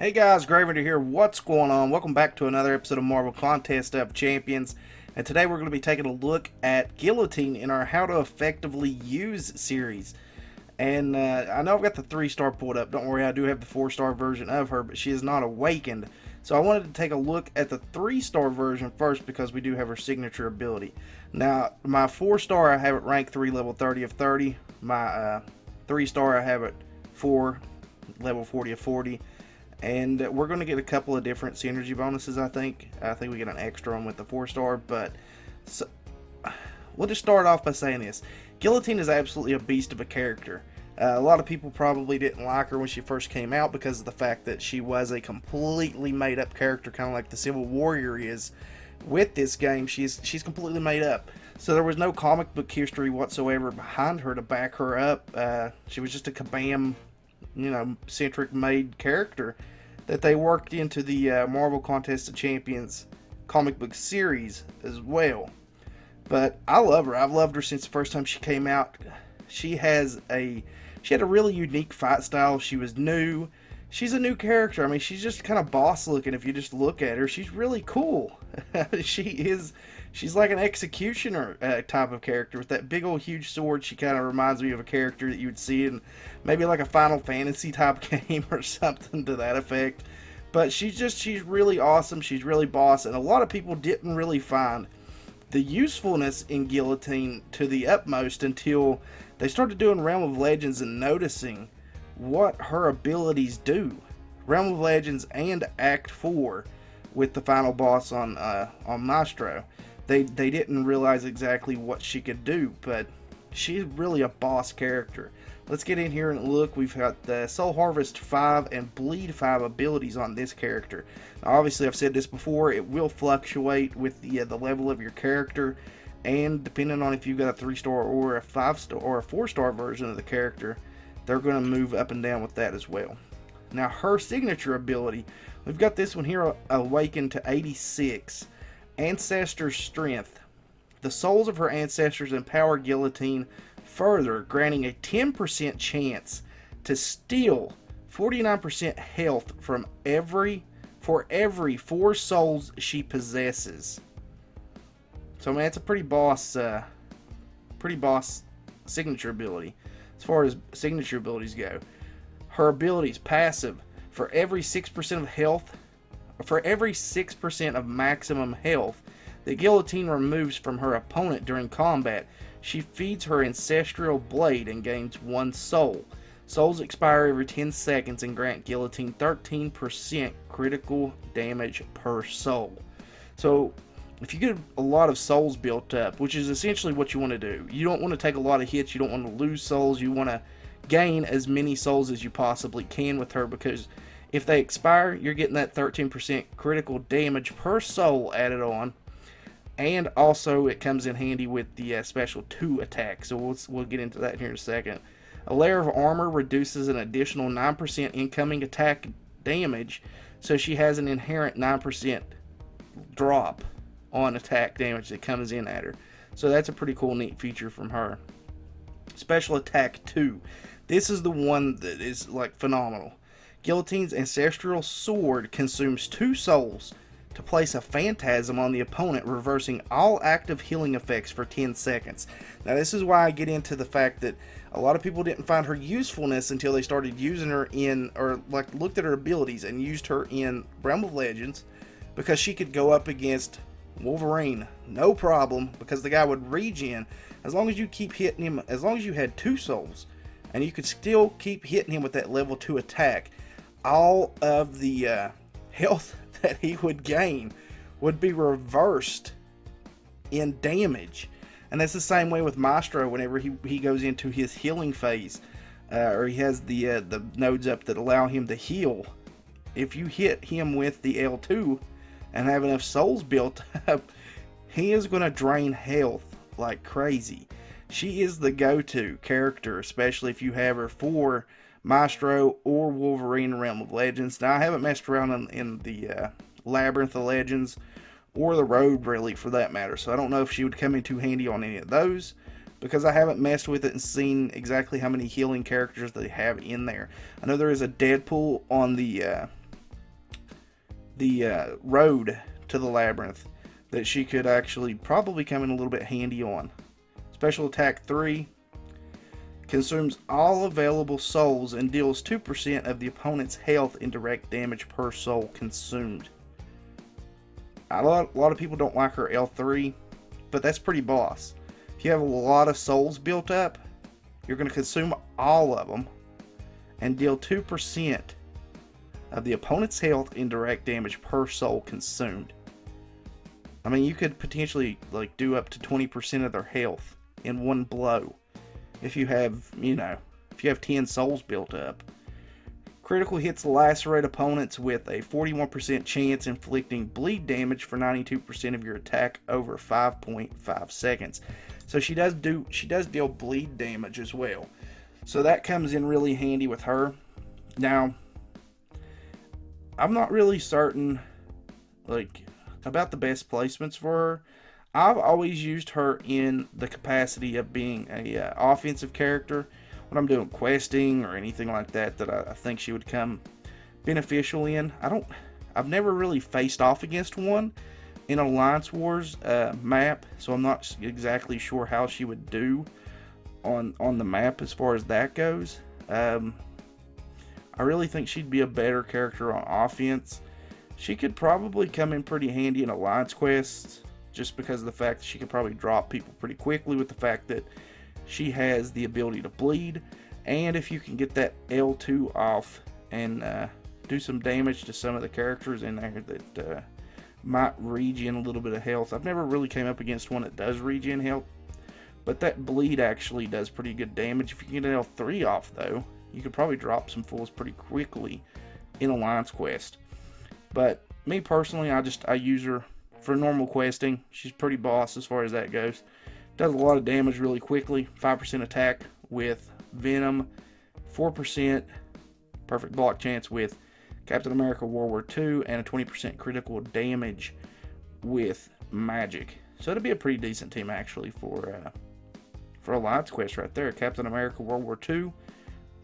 Hey guys, Gravender here. What's going on? Welcome back to another episode of Marvel Contest of Champions. And today we're going to be taking a look at Guillotine in our How to Effectively Use series. And I know I've got the 3-star pulled up. Don't worry, I do have the 4-star version of her, but she is not awakened. So I wanted to take a look at the 3-star version first because we do have her signature ability. Now, my 4-star, I have it ranked 3, level 30 of 30. My 3-star, I have it 4, level 40 of 40. And we're going to get a couple of different synergy bonuses, I think. I think we get an extra one with the 4-star, but so, we'll just start off by saying this. Guillotine is absolutely a beast of a character. A lot of people probably didn't like her when she first came out because of the fact that she was a completely made-up character, kind of like the Civil Warrior is. With this game, she's completely made up. So there was no comic book history whatsoever behind her to back her up. She was just a kabam, centric made character that they worked into the Marvel Contest of Champions comic book series as well. But I love her. I've loved her since the first time she came out. She had a really unique fight style. She was new. She's a new character. I mean, she's just kind of boss looking if you just look at her. She's really cool. She's like an executioner type of character with that big old huge sword. She kind of reminds me of a character that you would see in maybe like a Final Fantasy type game or something to that effect. But she's really awesome. She's really boss, and a lot of people didn't really find the usefulness in Guillotine to the utmost until they started doing Realm of Legends and noticing what her abilities do. Realm of Legends and Act 4 with the final boss on Maestro. They didn't realize exactly what she could do, but she's really a boss character. Let's get in here and look. We've got the Soul Harvest 5 and Bleed 5 abilities on this character. Now, obviously, I've said this before, it will fluctuate with the level of your character, and depending on if you've got a 3-star or a 5-star or a 4-star version of the character, they're going to move up and down with that as well. Now, her signature ability, we've got this one here, Awakened to 86. Ancestor Strength. The souls of her ancestors empower Guillotine further, granting a 10% chance to steal 49% health from for every 4 souls she possesses. So, I mean, that's a pretty boss signature ability as far as signature abilities go. Her abilities, passive, for every 6% of health, for every 6% of maximum health that Guillotine removes from her opponent during combat, she feeds her ancestral blade and gains 1 soul. Souls expire every 10 seconds and grant Guillotine 13% critical damage per soul. So, if you get a lot of souls built up, which is essentially what you want to do, you don't want to take a lot of hits, you don't want to lose souls, you want to gain as many souls as you possibly can with her, because if they expire, you're getting that 13% critical damage per soul added on, and also it comes in handy with the special 2 attack, so we'll get into that here in a second. A layer of armor reduces an additional 9% incoming attack damage, so she has an inherent 9% drop on attack damage that comes in at her. So that's a pretty cool, neat feature from her. Special Attack 2. This is the one that is like phenomenal. Guillotine's ancestral sword consumes 2 souls to place a phantasm on the opponent, reversing all active healing effects for 10 seconds. Now, this is why I get into the fact that a lot of people didn't find her usefulness until they started using her in, or like looked at her abilities and used her in Realm of Legends, because she could go up against Wolverine, no problem, because the guy would regen as long as you keep hitting him, as long as you had 2 souls, and you could still keep hitting him with that level 2 attack. All of the health that he would gain would be reversed in damage. And that's the same way with Maestro whenever he goes into his healing phase, or he has the nodes up that allow him to heal. If you hit him with the L2 and have enough souls built up, he is going to drain health like crazy. She is the go-to character, especially if you have her for Maestro or Wolverine Realm of Legends. Now, I haven't messed around in the Labyrinth of Legends or the Road, really, for that matter, so I don't know if she would come in too handy on any of those, because I haven't messed with it and seen exactly how many healing characters they have in there. I know there is a Deadpool on the the road to the labyrinth that she could actually probably come in a little bit handy on. Special attack 3 consumes all available souls and deals 2% of the opponent's health in direct damage per soul consumed. A lot of people don't like her L3, but that's pretty boss. If you have a lot of souls built up, you're going to consume all of them and deal 2% of the opponent's health in direct damage per soul consumed. I mean, you could potentially like do up to 20% of their health in one blow if you have, if you have 10 souls built up. Critical hits lacerate opponents with a 41% chance inflicting bleed damage for 92% of your attack over 5.5 seconds. So she does deal bleed damage as well. So that comes in really handy with her. Now, I'm not really certain about the best placements for her. I've always used her in the capacity of being a offensive character when I'm doing questing or anything like that I think she would come beneficial in. I've never really faced off against one in Alliance Wars map, so I'm not exactly sure how she would do on the map as far as that goes. I really think she'd be a better character on offense. She could probably come in pretty handy in Alliance quests, just because of the fact that she could probably drop people pretty quickly with the fact that she has the ability to bleed. And if you can get that L2 off and do some damage to some of the characters in there that might regen a little bit of health. I've never really came up against one that does regen health, but that bleed actually does pretty good damage. If you can get an L3 off though, you could probably drop some fools pretty quickly in Alliance quest. But me personally, I use her for normal questing. She's pretty boss as far as that goes. Does a lot of damage really quickly. 5% attack with Venom. 4% perfect block chance with Captain America World War II. And a 20% critical damage with Magic. So it'll be a pretty decent team actually for Alliance Quest right there. Captain America World War II,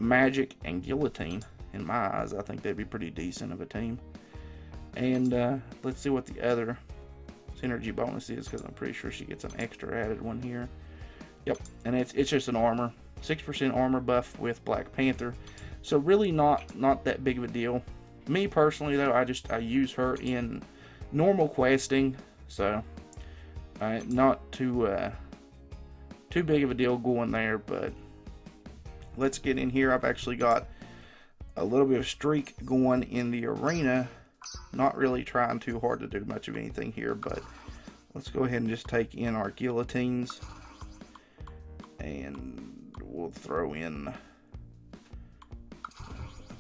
Magic, and Guillotine. In my eyes, I think they'd be pretty decent of a team. And let's see what the other synergy bonus is, because I'm pretty sure she gets an extra added one here. Yep, and it's just an armor. 6% armor buff with Black Panther. So really not that big of a deal. Me personally though, I use her in normal questing. So not too big of a deal going there, but let's get in here. I've actually got a little bit of streak going in the arena. Not really trying too hard to do much of anything here, but let's go ahead and just take in our guillotines, and we'll throw in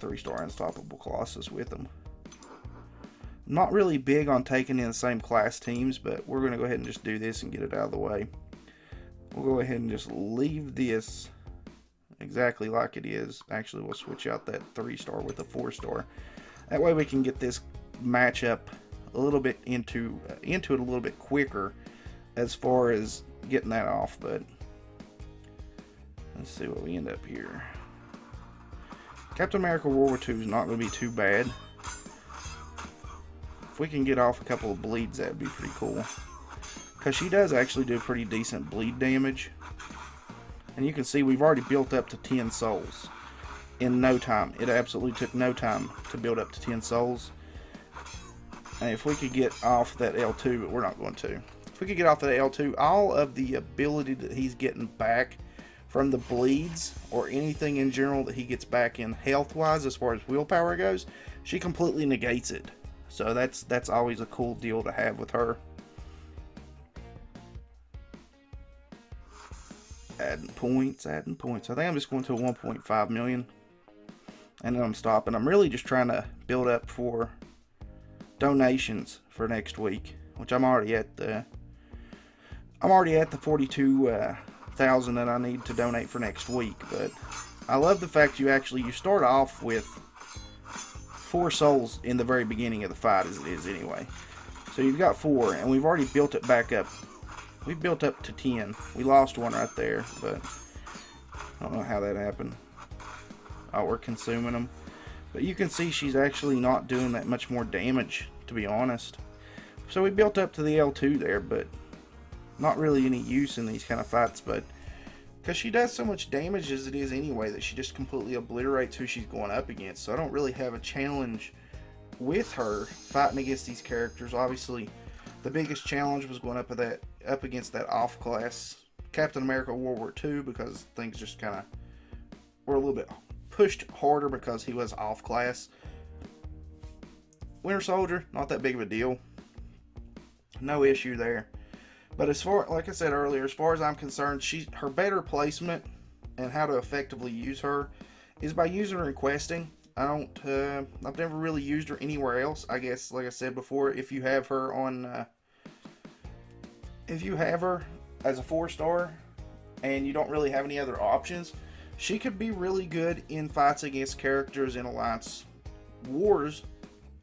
3-star unstoppable Colossus with them. I'm not really big on taking in the same class teams, but we're going to go ahead and just do this and get it out of the way. We'll go ahead and just leave this exactly like it is. Actually, we'll switch out that 3-star with a 4-star. That way we can get this matchup a little bit into it a little bit quicker as far as getting that off. But let's see what we end up here. Captain America World War II is not going to be too bad. If we can get off a couple of bleeds, that'd be pretty cool, because she does actually do pretty decent bleed damage. And you can see we've already built up to 10 souls in no time. It absolutely took no time to build up to 10 souls. And if we could get off that L2, but we're not going to. If we could get off that L2, all of the ability that he's getting back from the bleeds or anything in general that he gets back in health-wise as far as willpower goes, she completely negates it. So that's always a cool deal to have with her. Adding points. I think I'm just going to 1.5 million. And then I'm stopping. I'm really just trying to build up for donations for next week, which I'm already at the 42,000 that I need to donate for next week. But I love the fact you start off with 4 souls in the very beginning of the fight, as it is anyway. So you've got 4, and we've already built it back up. We've built up to 10. We lost one right there, but I don't know how that happened. Oh, we're consuming them. But you can see she's actually not doing that much more damage to be honest. So we built up to the L2 there, but not really any use in these kind of fights, but because she does so much damage as it is anyway that she just completely obliterates who she's going up against. So I don't really have a challenge with her fighting against these characters. Obviously, the biggest challenge was going up against that off-class Captain America World War II, because things just kind of were a little bit pushed harder because he was off-class. Winter Soldier, not that big of a deal. No issue there. But as far, like I said earlier, as far as I'm concerned, her better placement and how to effectively use her is by using her in questing. I've never really used her anywhere else. I guess, like I said before, if you have her as a 4-star and you don't really have any other options, she could be really good in fights against characters in Alliance Wars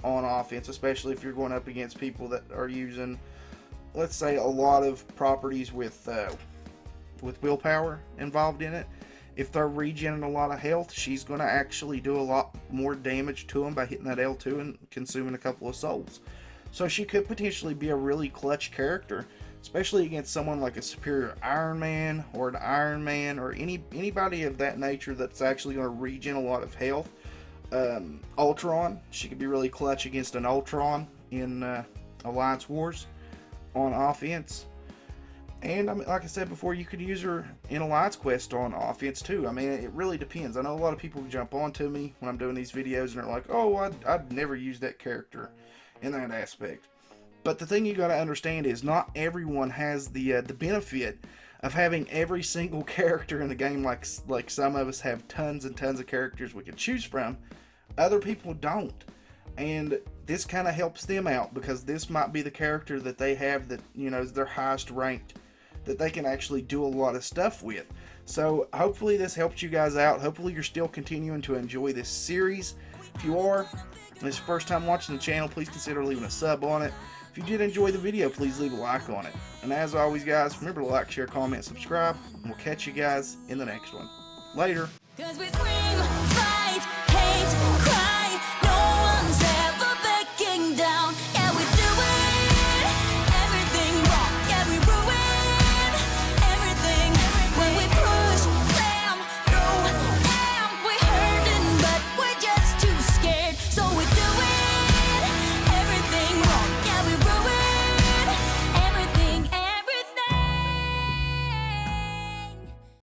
on offense, especially if you're going up against people that are using, let's say, a lot of properties with willpower involved in it. If they're regenerating a lot of health, she's going to actually do a lot more damage to them by hitting that L2 and consuming a couple of souls. So she could potentially be a really clutch character, especially against someone like a superior Iron Man or an Iron Man or anybody of that nature that's actually going to regen a lot of health. Ultron, she could be really clutch against an Ultron in Alliance Wars on offense. And I mean, like I said before, you could use her in Alliance Quest on offense too. I mean, it really depends. I know a lot of people jump onto me when I'm doing these videos and they're like, oh, I'd never use that character in that aspect. But the thing you got to understand is not everyone has the benefit of having every single character in the game like some of us have tons and tons of characters we can choose from. Other people don't. And this kind of helps them out because this might be the character that they have that, you know, is their highest ranked, that they can actually do a lot of stuff with. So hopefully this helps you guys out. Hopefully you're still continuing to enjoy this series. If you are, and it's your first time watching the channel, please consider leaving a sub on it. If you did enjoy the video, please leave a like on it. And as always, guys, remember to like, share, comment, subscribe, and we'll catch you guys in the next one. Later. 'Cause we scream.